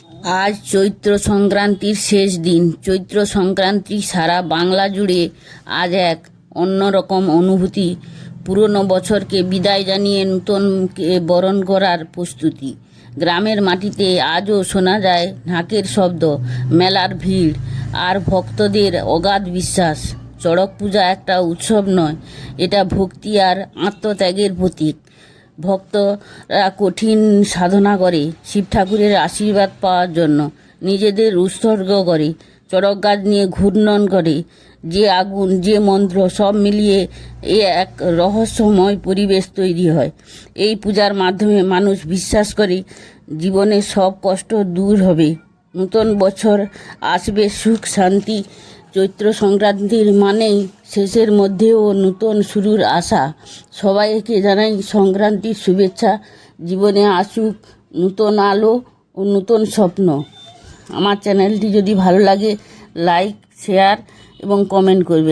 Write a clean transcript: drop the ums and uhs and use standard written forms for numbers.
আজ চৈত্র সংক্রান্তির শেষ দিন। চৈত্র সংক্রান্তি সারা বাংলা জুড়ে আজ এক অন্যরকম অনুভূতি। পুরনো বছরকে বিদায় জানিয়ে নূতনকে বরণ করার প্রস্তুতি। গ্রামের মাটিতে আজও শোনা যায় ঢাকের শব্দ, মেলার ভিড় আর ভক্তদের অগাধ বিশ্বাস। চড়ক পূজা একটা উৎসব নয়, এটা ভক্তি আর আত্মত্যাগের প্রতীক। ভক্তরা কঠিন সাধনা করে শিব ঠাকুরের আশীর্বাদ পাওয়ার জন্য, নিজেদের উৎসর্গ করে, চড়ক গাছ নিয়ে ঘূর্ণন করে। যে আগুন, যে মন্ত্র, সব মিলিয়ে এক রহস্যময় পরিবেশ তৈরি হয়। এই পূজার মাধ্যমে মানুষ বিশ্বাস করে জীবনের সব কষ্ট দূর হবে, নতুন বছর আসবে, সুখ শান্তি। চৈত্র সংক্রান্তির মানেই শেষের মধ্যেও নতুন শুরুর আশা। সবাইকে জানাই সংক্রান্তির শুভেচ্ছা। জীবনে আসুক নতুন আলো ও নতুন স্বপ্ন। আমার চ্যানেলটি যদি ভালো লাগে লাইক, শেয়ার এবং কমেন্ট করবে।